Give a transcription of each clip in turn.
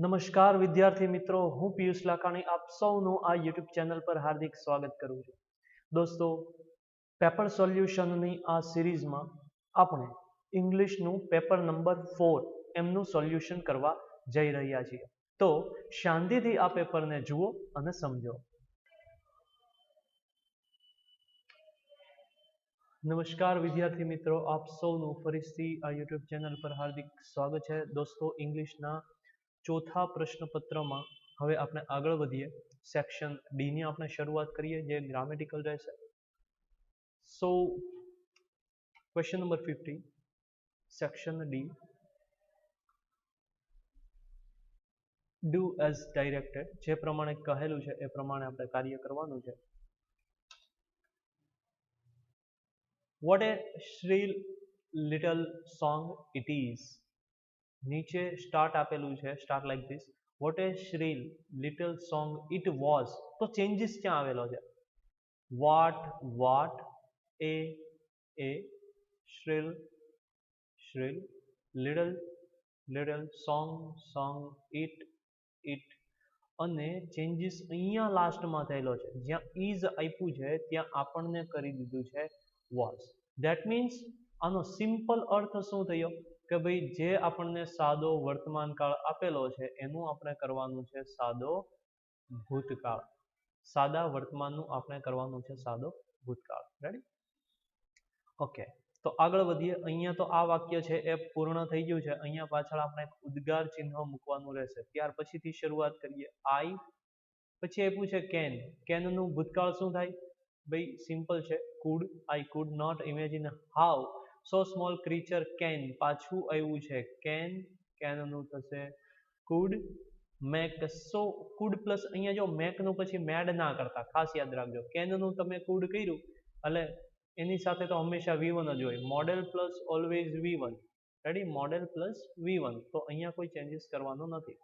નમસ્કાર વિદ્યાર્થી મિત્રો, હું પિયુષ લાખાણી આપ સૌનું આ યુટ્યુબ ચેનલ પર હાર્દિક સ્વાગત કરું છું. દોસ્તો, પેપર સોલ્યુશનની આ સિરીઝમાં આપણે ઇંગ્લિશનું પેપર નંબર 4 એમનું સોલ્યુશન કરવા જઈ રહ્યા છીએ. તો શાંતિથી આ પેપરને જુઓ અને સમજો. નમસ્કાર વિદ્યાર્થી મિત્રો, આપ સૌનું ફરીથી આ યુટ્યુબ ચેનલ પર હાર્દિક સ્વાગત છે. દોસ્તો, ઇંગ્લિશના ચોથા પ્રશ્નપત્રમાં હવે આપણે આગળ વધીએ. સેક્શન ડી ની આપણે શરૂઆત કરીએ, જે ગ્રામેટિકલ રહેશે. So question number 50, section D, do as directed. જે પ્રમાણે કહેલું છે એ પ્રમાણે આપણે કાર્ય કરવાનું છે. What a shrill little song it is. નીચે સ્ટાર્ટ આપેલું છે, start like this. What a shrill little song it was. તો ચેન્જીસ ક્યાં આવેલો છે? What a shrill little song it અને ચેન્જીસ અહીંયા લાસ્ટમાં થયેલો છે. જ્યાં ઇઝ આપ્યું છે ત્યાં આપણને કરી દીધું છે વોઝ. ધેટ મીન્સ આનો સિમ્પલ અર્થ શું થયો કે ભાઈ જે આપણને સાદો વર્તમાન કાળ આપેલો છે એનું આપણે કરવાનું છે સાદો ભૂતકાળ. સાદા વર્તમાનનું આપણે કરવાનું છે સાદો ભૂતકાળ. રેડી? ઓકે, તો આગળ વધીએ. અહીંયા તો આ વાક્ય છે એ પૂર્ણ થઈ ગયું છે. અહીંયા પાછળ આપણે ઉદ્ગાર ચિહ્ન મૂકવાનું રહેશે. ત્યાર પછીથી શરૂઆત કરીએ. આઈ, પછી આપ્યું છે કેન. કેનનું ભૂતકાળ શું થાય? ભાઈ સિમ્પલ છે, could. I could not imagine how so small creature can. પાછું આવ્યું છે કેનનું થશે could make. So could plus અહીંયા જો મેકનું પછી મેડ ના કરતા, ખાસ યાદ રાખજો. કેનનું તમે કુડ કર્યું એટલે એની સાથે તો હંમેશા V1 જ હોય. Model plus always V1. Ready? Model plus V1. તો અહીંયા કોઈ ચેન્જીસ કરવાનો નથી.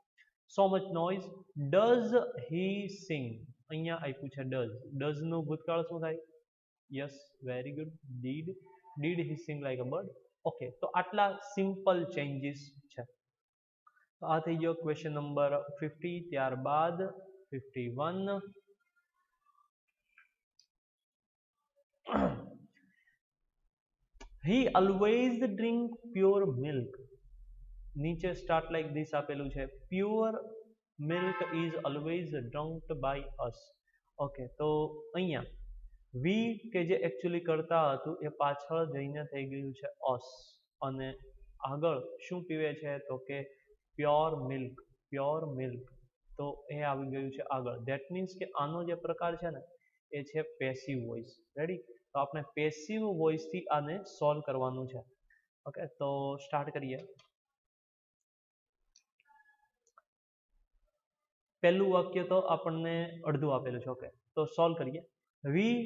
So much noise. Does he sing. અહીંયા આપ્યું છે ડઝ. ડઝનું ભૂતકાળ શું થાય? Yes, very good. Did he sing like a bird. Okay, તો આટલા સિમ્પલ ચેન્જીસ છે. તો આ થઈ ગયો ક્વેશ્ચન નંબર 50. ત્યારબાદ 51. He always drink pure milk. નીચે સ્ટાર્ટ લાઈક ધીસ આપેલું છે. Pure milk is always drunked by us. Okay, તો અહીંયા વી કે જે એકચ્યુઅલી કરતા હતું એ પાછળ જઈને થઈ ગયું છે અસ, અને આગળ શું પીવે છે તો કે પ્યોર મિલ્ક. તો એ આવી ગયું છે આગળ. ધેટ મીન્સ કે આનો જે પ્રકાર છે ને એ છે પેસિવ વોઇસ. રેડી? તો આપણે પેસિવ વોઇસથી આને સોલ્વ કરવાનું છે. ઓકે, તો સ્ટાર્ટ કરીએ. પહેલું વાક્ય તો આપણને અડધું આપેલું છે. ઓકે, તો સોલ્વ કરીએ. વી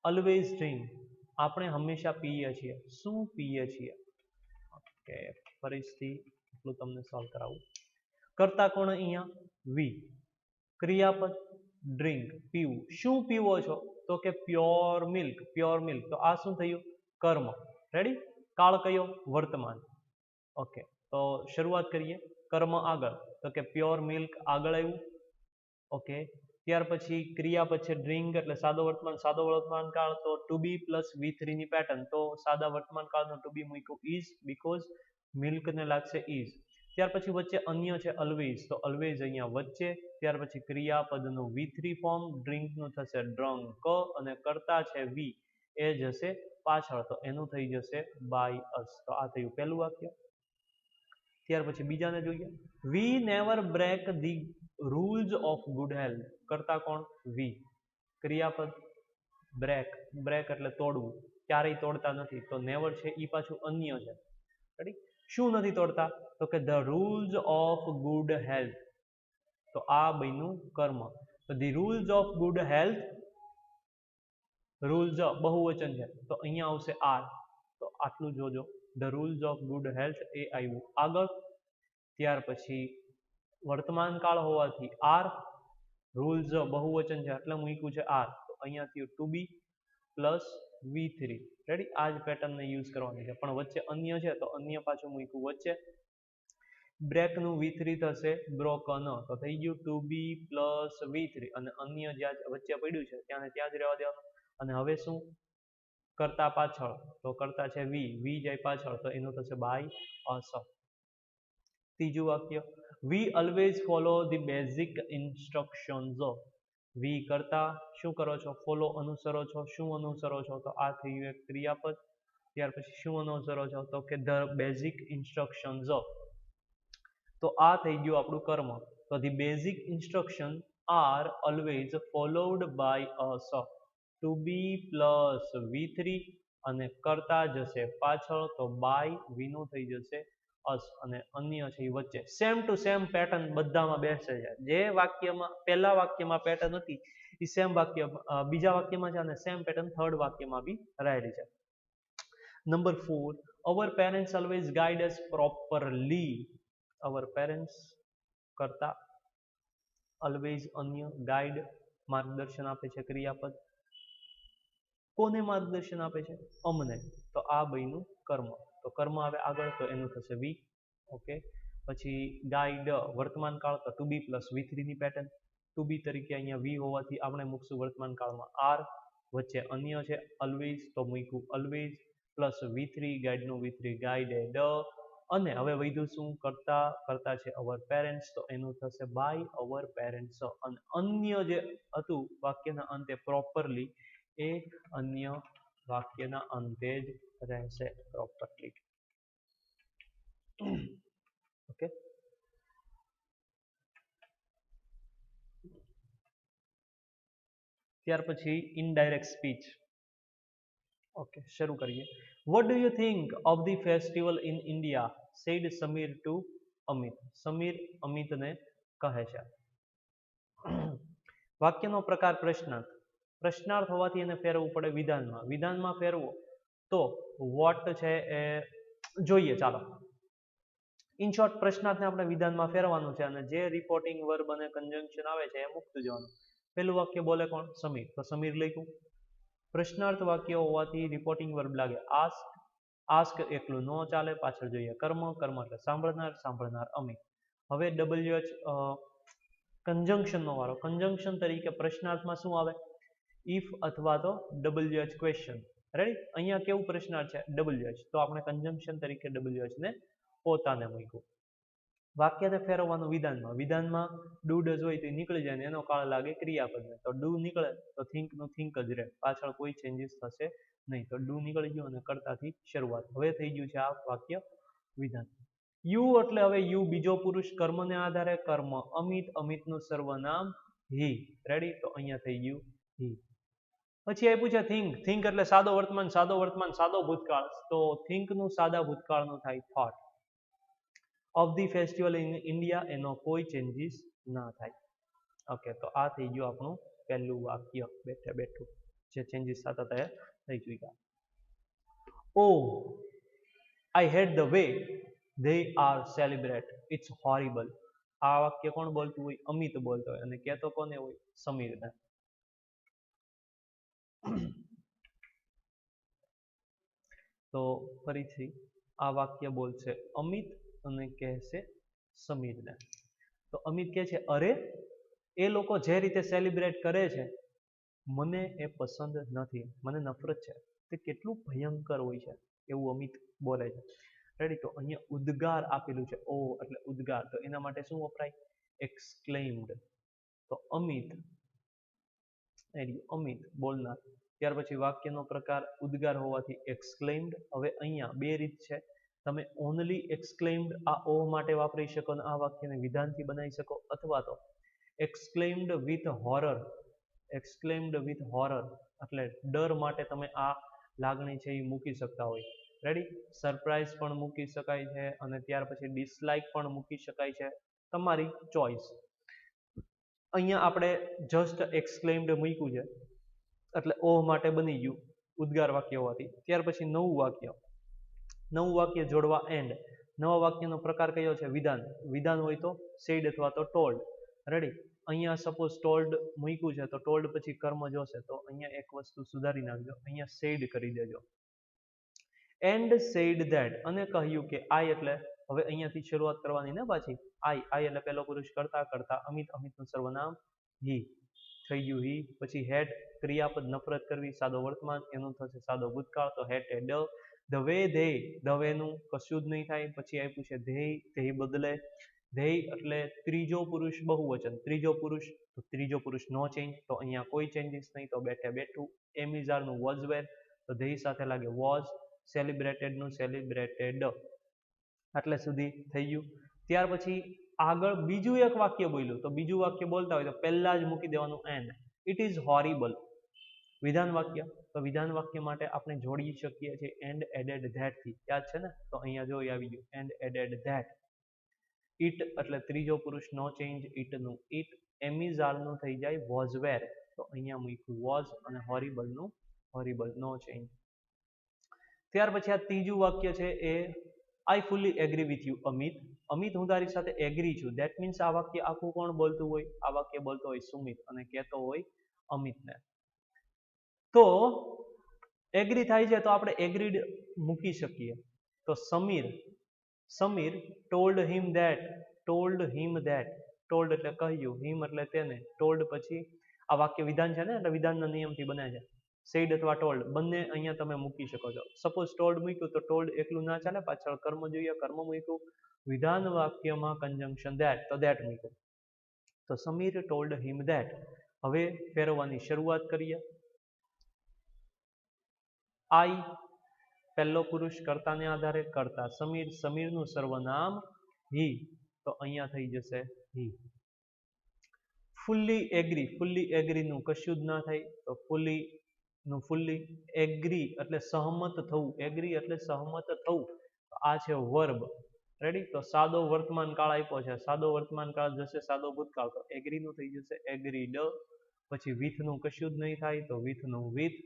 ઓલવેઝ ડ્રિંક. આપણે હંમેશા પીએ છીએ. શું પીએ છીએ? ઓકે, ફરીથી એટલું તમને સોલ્વ કરાવું. કરતા કોણ અહીંયા? વી. ક્રિયાપદ ડ્રિંક, પીવું. શું પીવો છો તો કે પ્યોર મિલ્ક. તો આ શું થયું? કર્મ. રેડી? કાળ કયો? વર્તમાન. ઓકે, તો શરૂઆત કરીએ. કર્મ આગળ તો કે પ્યોર મિલ્ક આગળ આવ્યું. ઓકે, ત્યાર પછી ક્રિયાપદ છે ડ્રિંક એટલે સાદો વર્તમાન કાળ. તો ટુ બી પ્લસ V3 ની પેટર્ન. તો સાદા વર્તમાન કાળનો ટુ બી મૂક્યું ઇઝ, બીકોઝ મિલ્કને લાગશે ઇઝ. ત્યાર પછી વચ્ચે અન્ય છે ઓલવેઝ. તો ઓલવેઝ અહીંયા વચ્ચે. ત્યાર પછી ક્રિયાપદનું V3 ફોર્મ, ડ્રિંકનું થશે ડ્રંક, અને કરતા છે વી, એ જશે પાછળ. તો એનું થઈ જશે બાય અસ. તો આ થયું પહેલું વાક્ય. ત્યાર પછી બીજાને જોઈએ. We never break the rules of good health. કરતા કોણ? વી. ક્રિયાપદ બ્રેક એટલે તોડવું. ક્યારેય તોડતા નથી. તો નેવર છે એ પાછું અન્ય છે. રેડી? શું નથી તોડતા તો કે the rules of good health. તો આ બન્યું કર્મ. તો the rules of good health, rules બહુવચન છે તો અહીંયા આવશે આર. તો આટલું જોજો. The rules of good health એ આવ્યું આગળ. ત્યાર પછી વર્તમાન કાળ હોવાથી આર, રૂલ્સ બહુવચન છે એટલે મૂક્યું છે આર. તો અહીંયાથી two be plus V3. Ready? આ જ પેટર્નને યુઝ કરવાની છે, પણ વચ્ચે અન્ય છે તો અન્ય પાછું મૂક્યું વચ્ચે. બ્રેકનું V3 થશે બ્રોકન, તો થઈ ગયું 2B પ્લસ V3 અને અન્ય જ્યાં વચ્ચે પડ્યું છે ત્યાં ત્યાં જ રહેવા દેવાનું. અને હવે શું કરતા પાછળ, તો કરતા છે V જાય પાછળ તો એનું થશે બાય અસ. ત્રીજું વાક્ય, we always follow the basic instructions of. We કરતા શું કરો છો, ફોલો અનુસરો છો, શું અનુસરો છો, તો આ થઈ ગયું એક ક્રિયાપદ. ત્યાર પછી શું અનુસરો છો, તો કે ધ બેઝિક ઇન્સ્ટ્રક્શન્સ ઓફ, તો આ થઈ ગયું આપણું કર્મ. તો the basic instruction are always followed by us. To be plus V3 અને કરતા જશે પાછળ તો બાય વીનું થઈ જશે અસ અને અન્ય છે એ વચ્ચે. સેમ ટુ સેમ પેટર્ન બધામાં બેસે છે. જે વાક્યમાં પહેલા વાક્યમાં પેટર્ન હતી એ સેમ વાક્ય બીજા વાક્યમાં છે અને સેમ પેટર્ન થર્ડ વાક્યમાં બી રહેલી છે. નંબર 4, અવર પેરેન્ટ્સ ઓલવેઝ ગાઈડ અસ પ્રોપરલી. અવર પેરેન્ટ્સ કરતા ઓલવેઝ અન્ય ગાઈડ માર્ગદર્શન આપે છે ક્રિયાપદ. કોને માર્ગદર્શન આપે છે, અમને, તો આ બન્યું કર્મ. તો કર્મ આવે આગળ તો એનું થશે વી. ઓકે, પછી ગાઈડ વર્તમાન કાળ તો ટુ બી પ્લસ V3 ની પેટર્ન. ટુ બી તરીકે અહીંયા વી હોવાથી આપણે મૂકશું વર્તમાન કાળમાં આર, વચ્ચે અન્ય છે ઓલવેઝ તો મૂક્યું always plus V3 ગાઈડનું V3 guided. અને હવે વધ્યું શું, કરતા છે અવર પેરેન્ટ્સ તો એનું થશે બાય અવર પેરેન્ટ્સ. અને અન્ય જે હતું વાક્યના અંતે પ્રોપરલી એ અન્ય વાક્યના અંતે જ રહેશે પ્રોપરલી. ઓકે, ત્યાર પછી ઇનડાયરેક્ટ સ્પીચ. ઓકે, શરૂ કરીએ. What do you think of the festival in India, said Sameer to Amit. Sameer અમિતને કહે છે. વાક્યનો પ્રકાર પ્રશ્નાર્થ. પ્રશ્નાર્થ હોવાથી એને ફેરવવું પડે વિધાનમાં. વિધાનમાં ફેરવો તો વોટ છે એ જોઈએ. ચાલો, ઇન શોર્ટ પ્રશ્નાર્થને આપણે વિધાનમાં ફેરવાનું છે અને જે રિપોર્ટિંગ વર્બ અને કન્જંક્શન આવે છે એ મૂકતું જવાનું. પેલું વાક્ય બોલે કોણ, સમીર, તો સમીર લખ્યું. પ્રશ્નાર્થ વાક્ય હોવાથી રિપોર્ટિંગ વર્બ લાગે આસ્ક. આસ્ક એકલું ન ચાલે, પાછળ જોઈએ કર્મ. કર્મ એટલે સાંભળનાર, સાંભળનાર અમિત. હવે WH કન્જંક્શનનો વારો. કન્જંક્શન તરીકે પ્રશ્નાર્થમાં શું આવે, ઇફ અથવા તો WH ક્વેશ્ચન. રેડી, અહીંયા કેવું પ્રશ્નાર્થ છે WH, તો આપણે કન્જંક્શન તરીકે WH ને પોતાને મૂક્યું. વાક્યને ફેરવવાનું વિધાનમાં. વિધાનમાં ડુ ડઝ હોય તો નીકળી જાય ને એનો કાળ લાગે ક્રિયાપદને. તો ડુ નીકળે તો થિંક નું થિંક જ રહે, પાછળ કોઈ ચેન્જીસ થશે નહીં. તો ડુ નીકળી ગયું અને કરતાથી શરૂઆત. હવે થઈ ગયું છે આ વાક્ય વિધાન. યુ એટલે હવે યુ બીજો પુરુષ, કર્મને આધારે કર્મ. અમિત, અમિતનું સર્વનામ હી. રેડી, તો અહીંયા થઈ ગયું હી. પછી આપ્યું છે થિંક. થિંક એટલે સાદો વર્તમાન, સાદો વર્તમાન, સાદો ભૂતકાળ. તો થિંક નું સાદા ભૂતકાળનું થાય thought. Of the festival in India એનો કોઈ ચેન્જીસ ના થાય. ઓકે, તો આ થઈ ગયું આપણું પહેલું વાક્ય બેઠે બેઠું. જે ચેન્જીસ થતા હતા એ થઈ ગયા. Oh I hate the way they are celebrate, it's horrible. આ વાક્ય કોણ બોલતું હોય, અમિત બોલતો હોય અને કહેતો કોને હોય, સમીરને. તો ફરીથી આ વાક્ય બોલશે અમિત અને કહેશે સમીરને. તો અમિત કહે છે અરે એ લોકો જે રીતે સેલિબ્રેટ કરે છે મને એ પસંદ નથી, મને નફરત છે, તે કેટલું ભયંકર હોય છે, એવું અમિત બોલે છે. રેડી, તો અહીંયા ઉદ્ગાર આપેલું છે ઓ એટલે ઉદ્ગાર, તો એના માટે શું વપરાય, એક્સક્લેમ્ડ. તો અમિત અમિત બોલનાર. ત્યાર પછી વાક્યનો પ્રકાર ઉદ્ગાર હોવાથી એક્સક્લેમ્ડ. હવે અહીંયા બે રીત છે, તમે ઓનલી એક્સક્લેમ્ડ આ ઓ માટે વાપરી શકો અને આ વાક્યને વિધાનથી બનાવી શકો, અથવા તો exclaimed with horror. Exclaimed with horror એટલે ડર માટે તમે આ લાગણી છે એ મૂકી શકતા હોય. રેડી, સરપ્રાઈઝ પણ મૂકી શકાય છે અને ત્યાર પછી ડિસલાઇક પણ મૂકી શકાય છે, તમારી ચોઈસ. અહીંયા આપણે જસ્ટ એક્સક્લેમ્ડ મૂક્યું છે એટલે ઓહ માટે બની ગયું ઉદ્ગાર વાક્ય હોવાથી. ત્યાર પછી નવું વાક્ય જોડવા એન્ડ. નવા વાક્યનો પ્રકાર કયો છે, વિધાન. વિધાન હોય તો સેડ અથવા તો ટોલ્ડ. રેડી, અહીંયા સપોઝ ટોલ્ડ મૂક્યું છે તો ટોલ્ડ પછી કર્મ જોશે, તો અહીંયા એક વસ્તુ સુધારી નાખજો, અહીંયા સેડ કરી દેજો. એન્ડ સેડ ધેટ, અને કહ્યું કે આઈ એટલે હવે અહીંયાથી શરૂઆત કરવાની ને પાછી આઈ એટલે પહેલો પુરુષ કરતા કરતા અમિત અમિતનું સર્વનામ હી થઈ ગયું હી પછી હેડ ક્રિયાપદ નફરત કરવી સાદો વર્તમાન એનું થશે સાદો ભૂતકાળ તો હેડ ધ વે નું કશું જ નહીં થાય પછી આપ્યું છે ધ્યેય બદલે ધ્યેય એટલે ત્રીજો પુરુષ બહુવચન ત્રીજો પુરુષ નો ચેન્જ તો અહીંયા કોઈ ચેન્જીસ નહીં તો બેઠે બેઠું એમિઝારનું વોઝ વેર તો ધ્યેય સાથે લાગે વોઝ સેલિબ્રેટેડનું સેલિબ્રેટેડ આટલે સુધી થઈ ગયું ત્યાર પછી આગળ બીજું એક વાક્ય બોલ્યું તો બીજું વાક્ય બોલતા હોય તો પહેલા જ મૂકી દેવાનું એન્ડ ઇટ ઇઝ હોરિબલ વિધાન વાક્ય તો વિધાન વાક્ય માટે આપણે જોડી શકીએ છીએ એન્ડ એડેડ ધેટ થી યાદ છે ને તો અહીંયા જો આવી ગયું એન્ડ એડેડ ધેટ ઇટ એટલે ત્રીજો પુરુષ નો ચેન્જ ઇટનું ઇટ એમિઝારનું થઈ જાય વોઝ વેર તો અહીંયા મૂક્યું વોઝ અને હોરિબલ નો ચેન્જ ત્યાર પછી આ ત્રીજું વાક્ય છે એ I fully agree with you Amit હું તારી સાથે એગ્રી છું ધેટ મીન્સ આ વાક્ય આખું કોણ બોલતું હોય આ વાક્ય બોલતો હોય સુમિત અને કહેતો હોય અમિતને તો એગ્રી થાય છે તો આપણે એગ્રીડ મૂકી શકીએ તો Sameer told him that told એટલે કહ્યું હિમ એટલે તેને ટોલ્ડ પછી આ વાક્ય વિધાન છે ને એટલે વિધાનના નિયમથી બને છે સેડ અથવા ટોલ્ડ બંને અહીંયા તમે મૂકી શકો છો સપોઝ ટોલ્ડ મૂક્યું તો ટોલ્ડ એકલું ના ચાલે પાછળ કર્મ જોઈએ કર્મ મૂક્યું વિધાન વાક્યમાં કંજંક્શન ધેટ તો ધેટ મૂક્યું તો સમીર ટોલ્ડ હિમ ધેટ હવે ફેરવવાની શરૂઆત કરીએ આઈ પહેલો પુરુષ કર્તાને આધારે કરતા સમીરનું સર્વનામ હી તો અહીંયા થઈ જશે હી ફુલ્લી એગ્રીનું કશું જ ના થાય તો ફુલ્લી એગ્રી એટલે સહમત થવું આ છે વર્બ રેડી તો સાદો વર્તમાન કાળ આપ્યો છે સાદો વર્તમાન કાળ જશે સાદો ભૂતકાળ તો એગ્રીનું થઈ જશે એગ્રીડ પછી વિથનું કશું જ નહીં થાય તો વિથનું વિથ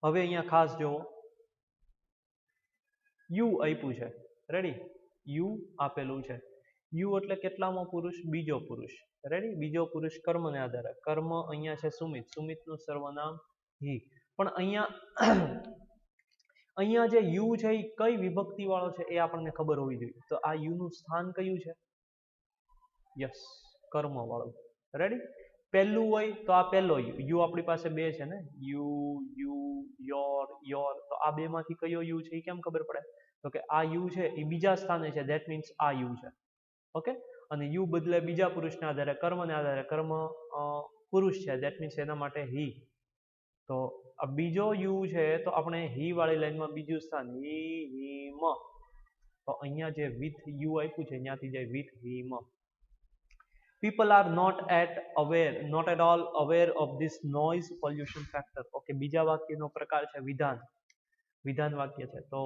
હવે અહીંયા ખાસ જુઓ યુ આપ્યું છે રેડી યુ આપેલું છે યુ એટલે કેટલામો પુરુષ બીજો પુરુષ રેડી બીજો પુરુષ કર્મને આધારે કર્મ અહીંયા છે સુમિતનું સર્વનામ હી પણ અહીંયા જે યુ છે એ કઈ વિભક્તિ વાળો છે એ આપણને ખબર હોવી જોઈએ તો આ યુ નું સ્થાન કયું છે યસ કર્મ વાળું રેડી પહેલું હોય તો આ પહેલો યુ આપણી પાસે બે છે ને યુ યોર તો આ બે માંથી કયો યુ છે એ કેમ ખબર પડે તો કે આ યુ છે એ બીજા સ્થાને છે ધેટ મીન્સ આ યુ છે ઓકે અને યુ બદલે બીજા પુરુષના આધારે કર્મને આધારે કર્મ પુરુષ છે ધેટ મીન્સ એના માટે હી તો આ બીજો યુ છે તો આપણે હી વાળી લાઈનમાં બીજું સ્થાન હિમ તો અહીંયા જે વિથ યુ આપ્યું છે ત્યાંથી જાય with him people are not at all aware of this noise pollution factor okay બીજા વાક્યનો પ્રકાર છે વિધાન વાક્ય છે તો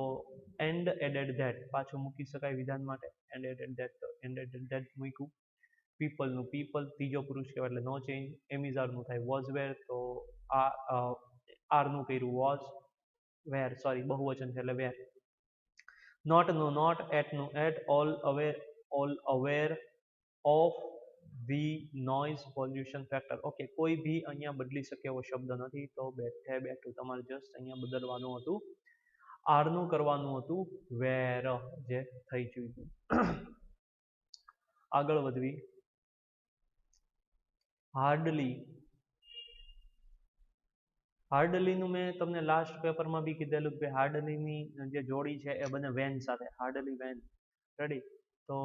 એન્ડ એડેડ ધેટ પાછું મૂકી શકાય વિધાન માટે એન્ડ એડેડ ધેટ તો એન્ડ એડેડ ધેટ મૂક્યું પીપલ ત્રીજો પુરુષ કહેવાય એટલે નો ચેન્જ એમિઝારનું થાય વોઝ વેર તો આરનું કર્યું વોઝ વેર સોરી બહુવચન છે એટલે વેર નોટનું નોટ એટનું at all aware of the noise pollution factor okay કોઈ ભી અહીંયા બદલી શકે એવો શબ્દ નથી તો બેઠું તમારે જસ્ટ અહીંયા બદલવાનું હતું આરનું કરવાનું હતું વેર જે થઈ ચૂક્યું આગળ વધવી હાર્ડલીનું મેં તમને લાસ્ટ પેપરમાં બી કીધેલું કે હાર્ડલીની જે જોડી છે એ બને વેન સાથે હાર્ડલી વેન રેડી તો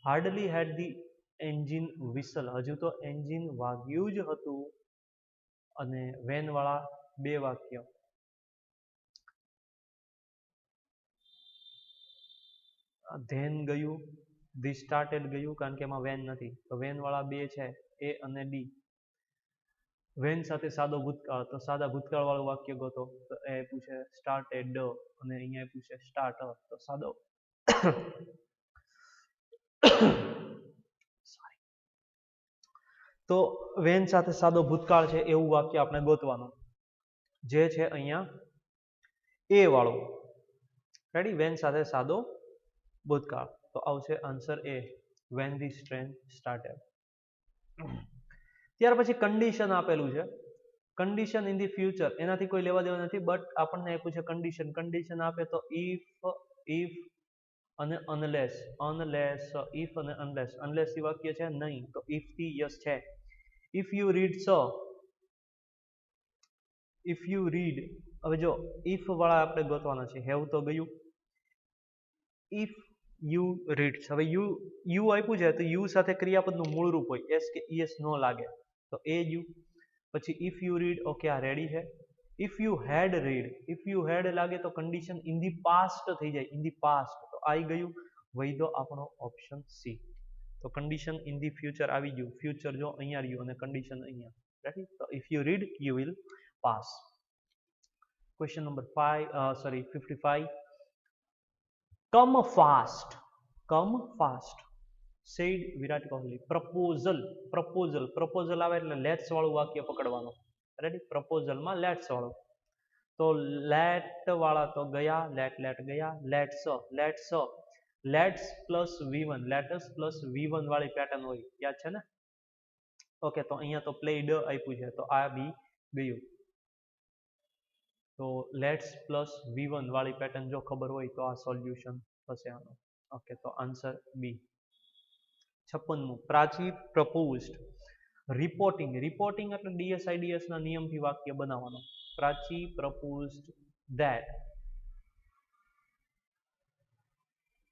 hardly had the engine whistle હજુ તો એન્જિન વાગ્યું જ હતું અને વેન વાળા બે વાક્ય ધેન ગયું ધી સ્ટાર્ટેડ ગયું કારણ કે એમાં વેન નથી તો વેન વાળા બે છે એ અને ડી વેન સાથે સાદો ભૂતકાળ તો સાદા ભૂતકાળ વાળું વાક્ય ગોતો તો એ પૂછે સ્ટાર્ટેડ અને અહીંયા પૂછે સ્ટાર્ટ તો સાદો તો વેન સાથે સાદો ભૂતકાળ છે એવું વાક્ય આપણે ગોતવાનું જે છે અહીંયા એ વાળું રેડી વેન સાથે સાદો ભૂતકાળ તો આવશે answer a when this train started ત્યાર પછી કન્ડિશન આપેલું છે કન્ડિશન ઇન ધી ફ્યુચર એનાથી કોઈ લેવા દેવા નથી બટ આપણને આપ્યું છે કન્ડિશન આપે તો ઇફ અને અનલેસ, અનલેસ, ઇફ અને અનલેસ, અનલેસ થી વાક્ય છે નહીં, તો ઇફ થી યસ છે. If you read so, if you read, હવે જો ઇફ વાળા આપણે ગોતવાના છે. હેવ તો ગયું. ઇફ યુ રીડ્સ, હવે યુ આપ્યું છે તો યુ સાથે ક્રિયાપદનું મૂળ રૂપ હોય, એસ કે ઈએસ ન લાગે, તો એ યુ. પછી ઇફ યુ રીડ, ઓકે આ રેડી છે. If you had read, if you had લાગે તો કન્ડિશન ઇન ધી પાસ્ટ થઈ જાય, ઇન ધી પાસ્ટ, તો આવી ગયું. વૈધો આપણો ઓપ્શન સી. તો કન્ડિશન ઇન ધી ફ્યુચર આવી ગયું. ફ્યુચર જો અહીંયા રહ્યું અને કન્ડિશન અહીંયા. રેડી? તો if you read you will pass. Question number 55. Come fast, come fast said Virat Kohli. Proposal, proposal, proposal આવે એટલે લેટ્સ વાળું વાક્ય પકડવાનું. રેડી? પ્રપોઝલમાં લેટ્સ વાળું. તો લેટ વાળા તો ગયા, લેટ લેટ ગયા. Let's, let's, let's plus V1, lettuce plus V1 વાળી પેટર્ન હોય, યાદ છે ને? ઓકે, તો અહીંયા તો પ્લેડ આપ્યું છે, તો આ બી ગયું. તો લેટ્સ પ્લસ V1 વાળી પેટર્ન જો ખબર હોય તો આ સોલ્યુશન થશે આનું. ઓકે, તો આન્સર બી. 56મું, પ્રાચી પ્રપોઝડ રિપોર્ટિંગ. રિપોર્ટિંગ એટલે DSIDS ના નિયમથી વાક્ય બનાવવાનો. પ્રાચી પ્રપોઝડ ધેટ.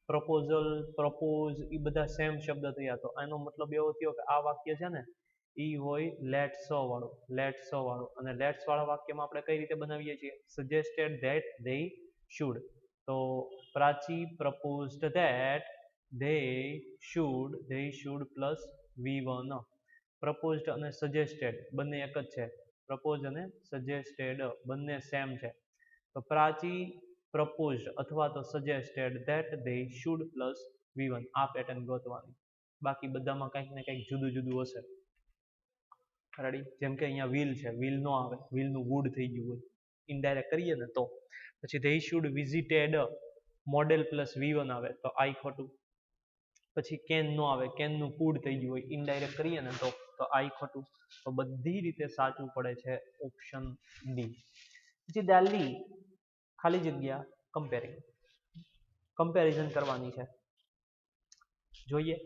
પ્રપોઝલ, પ્રપોઝ એ બધા સેમ શબ્દ થયા, તો આનો મતલબ એવો થયો કે આ વાક્ય છે ને એ હોય લેટ્સ વાળું, લેટ્સ વાળું. અને લેટ્સ વાળા વાક્યમાં આપણે કઈ રીતે બનાવીએ છીએ? Suggested that they should. તો Prachi proposed that they should plus V1. Proposed અને સજેસ્ટેડ બંને એક જ છે. પ્રપોઝ અને સજેસ્ટેડ બંને સેમ છે. તો પ્રાચી પ્રપોઝડ અથવા તો suggested that they should plus V1 આ પેટર્ન ગોતવાની. બાકી બધામાં કંઈક ને કંઈક જુદું જુદું હશે. રેડી? જેમ કે અહીંયા વિલ છે, વિલ નો આવે, વિલ નું વુડ થઈ ગયું હોય, ઇનડાયરેક્ટ કરીએ ને તો. પછી they should visited, model plus V1 આવે, તો આઈ ખોટું. પછી કેન નો આવે, કેન નું કુડ થઈ ગયું હોય, ઇનડાયરેક્ટ કરીએ ને તો આઈ ખોટું. તો બધી રીતે સાચું પડે છે ઓપ્શન ડી. પછી દિલ્હી ખાલી જગ્યા કમ્પેરિંગ, કમ્પેરિઝન કરવાની છે. જોઈએ.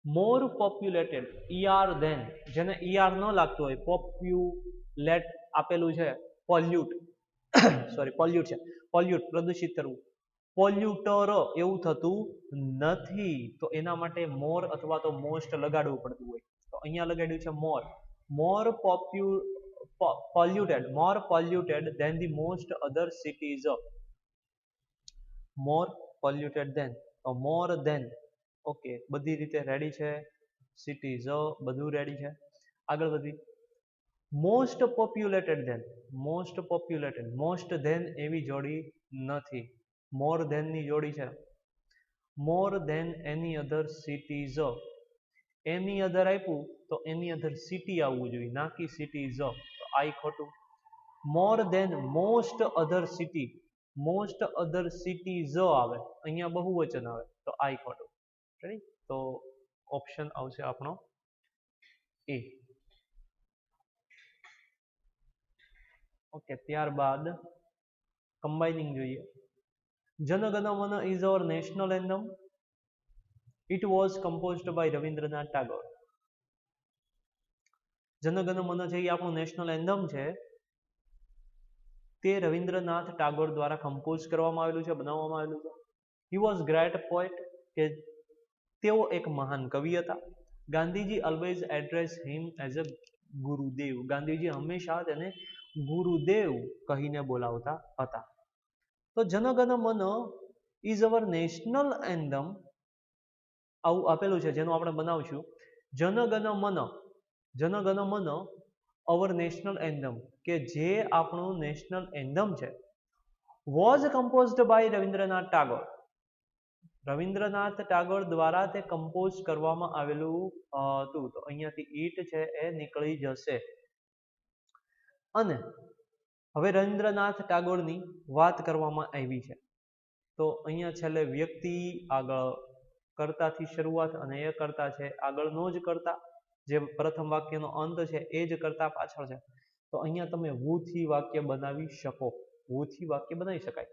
મોર પોપ્યુલેટેડ, ER ધેન, જેને ER ન લાગતું હોય, પોપ્યુલેટ આપેલું છે, પોલ્યુટ, સોરી પોલ્યુટ છે, પોલ્યુટ પ્રદૂષિત કરવું. પોલ્યુટર એવું થતું નથી, તો એના માટે મોર અથવા તો મોસ્ટ લગાડવું પડતું હોય. તો અહીંયા લગાડ્યું છે મોર. મોર polluted, more polluted than the most other cities. More polluted than, તો more than. ઓકે, બધી રીતે રેડી છે. સિટીઝ બધું રેડી છે. આગળ વધી. Most populated than, most populated, most than એવી જોડી નથી, મોર ધેન ની જોડી છે. મોર ધેન એની અધર સિટીઝ, એની અધર આપ્યું તો એની અધર સિટી આવવું જોઈએ, ના કે સિટીઝ, તો આઈ ખોટું. મોર ધેન મોસ્ટ અધર સિટી, મોસ્ટ અધર સિટીઝ આવે, અહીંયા બહુવચન આવે, તો આઈ ખોટું. રેડી? તો ઓપ્શન આવશે આપણો એ. ઓકે, ત્યારબાદ કમ્બાઇનિંગ જોઈએ. Jana Gana Mana is our national anthem. It was composed by Rabindranath Tagore. Jana Gana Mana છે એ આપણું નેશનલ એન્થમ છે, તે રવિન્દ્રનાથ ટાગોર દ્વારા કમ્પોઝ કરવામાં આવેલું છે, બનાવવામાં આવેલું છે. હી વોઝ ગ્રેટ પોએટ, કે તેઓ એક મહાન કવિ હતા. Gandhiji always address him as a Gurudev. Gandhiji હંમેશા તેને ગુરુદેવ કહીને બોલાવતા હતા. તો જનગણ Mana is our national anthem આવું આપેલું છે, જેનું આપણે બનાવશું. જનગણ મન, જનગણ મન અવર નેશનલ એન્થમ, કે જે આપણું નેશનલ એન્થમ છે, was composed by Rabindranath Tagore. Rabindranath Tagore દ્વારા તે કમ્પોઝ કરવામાં આવેલું હતું. તો અહીંયાથી ઈટ છે એ નીકળી જશે. અને હવે રવિન્દ્રનાથ ટાગોરની વાત કરવામાં આવી છે, તો અહીંયા છેલ્લે વ્યક્તિ, આગળ કર્તાથી શરૂઆત, અને એ કર્તા છે આગળનો જ કર્તા, જે પ્રથમ વાક્યનો અંત છે એ જ કર્તા પાછળ છે. તો અહીંયા તમે who થી વાક્ય બનાવી શકો, who થી વાક્ય બનાવી શકાય.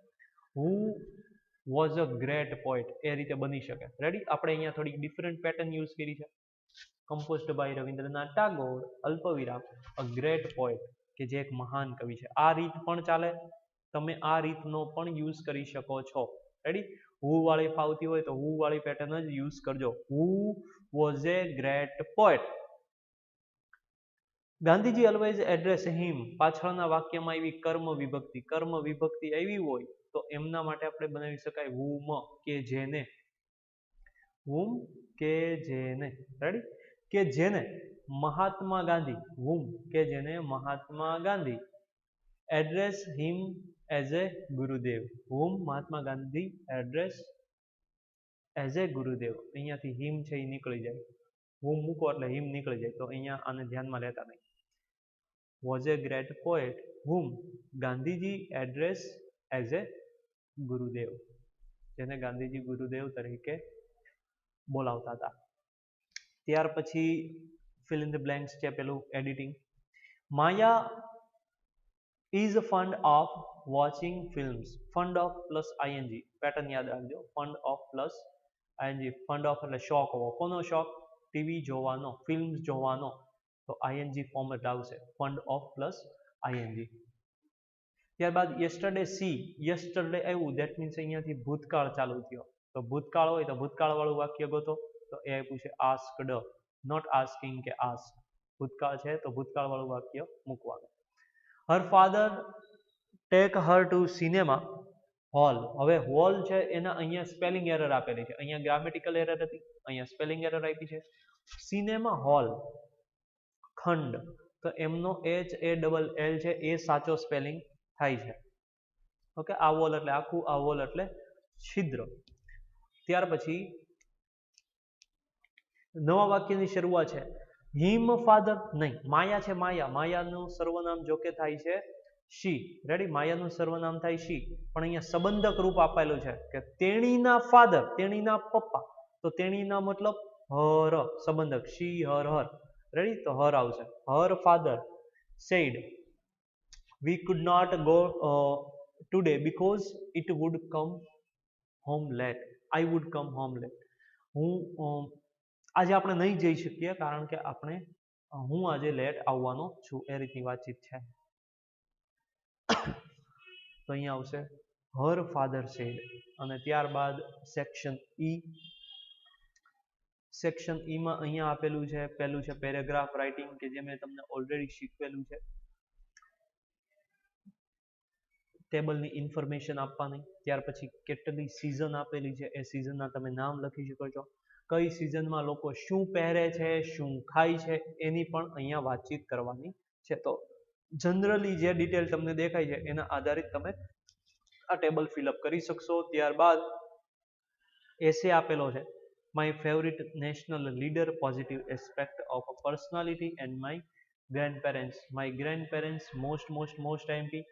who was a great poet એ રીતે બની શકે. રેડી? આપણે અહીંયા થોડીક ડિફરન્ટ પેટર્ન યુઝ કરી છે. કમ્પોઝડ બાય રવિન્દ્રનાથ ટાગોર અલ્પવિરામ અ ગ્રેટ પોએટ કે જે એક મહાન કવિ છે. આ રીત પણ ચાલે, તમે આ રીતનો પણ યુઝ કરી શકો છો. રેડી? હુ વાળી ફાવતી હોય તો હુ વાળી પેટર્ન જ યુઝ કરજો. Who was a great poet. Gandhiji always address him. પાછળના વાક્યમાં એવી કર્મ વિભક્તિ આવી હોય તો એમના માટે આપણે બનાવી શકાય whom કે જેને. whom કે જેને. રેડી? કે જેને મહાત્મા ગાંધી, whom કે જેને Mahatma Gandhi address him as a Gurudev. whom Mahatma Gandhi address as a Gurudev. અહીંયાથી હિમ છે એ નીકળી જાય. whom મૂકો એટલે હિમ નીકળી જાય, તો અહીંયા આને ધ્યાનમાં લેતા નહીં. was a great poet whom Gandhiji address as a Gurudev, જેને ગાંધીજી ગુરુદેવ તરીકે બોલાવતા હતા. ત્યાર પછી fill in the blanks છે પેલું editing. Maya is fond of watching films. fond of plus ing pattern યાદ રાખજો. fond of plus ing. fond of એટલે શોખ હોવો. કોનો શોખ? ટીવી જોવાનો, ફિલ્મ્સ જોવાનો, તો ing ફોર્મેટ આવશે. fond of plus ing. ત્યારબાદ yesterday સી, yesterday આવ્યું દેટ મીન્સ અહીંયાથી ભૂતકાળ ચાલુ થયો. તો ભૂતકાળ હોય તો ભૂતકાળ વાળું વાક્ય ગોતો. તો એ આપ્યું છે asked, not asking કે ask. ભૂતકાળ છે તો ભૂતકાળ વાળું વાક્ય મૂકવાનું. her father take her to cinema hall. હવે હોલ છે એના અહીંયા સ્પેલિંગ એરર આપેલી છે. અહીંયા ગ્રામેટિકલ એરર હતી, અહીંયા સ્પેલિંગ એરર આપી છે. સિનેમા હોલ ખંડ, તો એમનો HALL છે એ સાચો સ્પેલિંગ થાય છે. ઓકે, આ વોલ એટલે આખું, આ વોલ એટલે છિદ્ર. ત્યાર પછી નવા વાક્યની શરૂઆત છે હિમ ફાધર નહીં, માયા છે માયાનું સર્વનામ જોકે થાય છે શી. રેડી? માયાનું સર્વનામ થાય શી, પણ અહીંયા સંબંધક રૂપ આપેલું છે કે તેણીના ફાધર, તેણીના પપ્પા, તો તેણીના મતલબ હર, સંબંધક શી હર હર. રેડી? તો હર આવશે. Her father said we could not go today because it would come home late. I would come home late. આજે આપણે નહીં જઈ શકીએ કારણ કે હું આજે લેટ આવવાનો છું. એ રીતની વાતચીત છે. તો અહીંયા આવશે હર ફાધર સેડ. અને ત્યારબાદ સેક્શન ઈ. સેક્શન ઈમાં અહીંયા આપેલું છે, પહેલું છે પેરેગ્રાફ રાઇટિંગ કે જે મેં તમને ઓલરેડી શીખવેલું છે. ટેબલની ઇન્ફોર્મેશન આપવાની. ત્યાર પછી કેટલી સિઝન આપેલી છે એ સિઝનના તમે નામ લખી શકો છો. કઈ સિઝનમાં લોકો શું પહેરે છે, શું ખાય છે, એની પણ અહીંયા વાતચીત કરવાની છે. તો જનરલી જે ડિટેલ તમને દેખાય છે એના આધારિત તમે આ ટેબલ ફિલઅપ કરી શકશો. ત્યારબાદ એસે આપેલો છે my favourite national leader, positive aspect of a personality and my grandparents. My grandparents most IMP,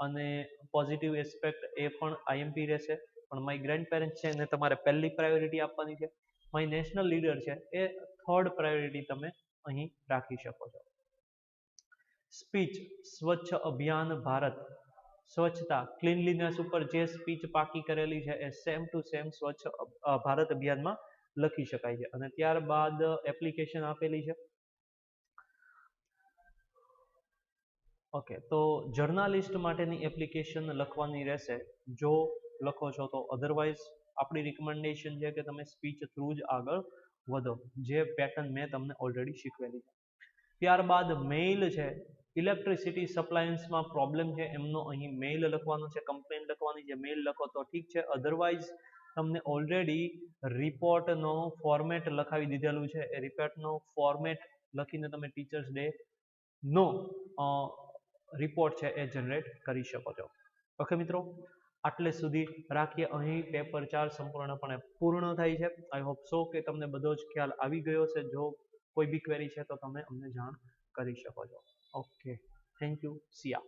અને પોઝિટિવ એસ્પેક્ટ એ પણ આઈએમપી રહેશે, પણ માય ગ્રેન્ડપેરેન્ટ્સ છે એને તમારે પહેલી પ્રાયોરિટી આપવાની છે. માય નેશનલ લીડર છે એ થર્ડ પ્રાયોરિટી તમે અહીં રાખી શકો છો. સ્પીચ સ્વચ્છ અભિયાન ભારત, સ્વચ્છતા ક્લીનલીનેસ ઉપર જે સ્પીચ પાકી કરેલી છે એ સેમ ટુ સેમ સ્વચ્છ ભારત અભિયાનમાં લખી શકાય છે. અને ત્યારબાદ એપ્લિકેશન આપેલી છે. ઓકે, તો જર્નાલિસ્ટ માટેની એપ્લિકેશન લખવાની રહેશે જો લખો છો તો. અધરવાઇઝ આપણી રિકમેન્ડેશન છે કે તમે સ્પીચ થ્રુ જ આગળ વધો, જે પેટર્ન મેં તમને ઓલરેડી શીખવેલી છે. ત્યારબાદ મેઇલ છે. ઇલેક્ટ્રિસિટી સપ્લાયન્સમાં પ્રોબ્લેમ છે એમનો અહીં મેઇલ લખવાનો છે, કમ્પ્લેન લખવાની છે. મેઇલ લખો તો ઠીક છે, અધરવાઇઝ તમને ઓલરેડી રિપોર્ટનો ફોર્મેટ લખાવી દીધેલું છે. એ રિપોર્ટનો ફોર્મેટ લખીને તમે ટીચર્સ ડે નો રિપોર્ટ છે એ જનરેટ કરી શકો છો. ઓકે મિત્રો, આટલે સુધી રાખીએ. અહીં પેપર 4 સંપૂર્ણપણે પૂર્ણ થાય છે. આઈ હોપ સો કે તમને બધો જ ખ્યાલ આવી ગયો છે. જો કોઈ બી ક્વેરી છે તો તમે અમને જાણ કરી શકો છો. Okay, thank you. સિયા.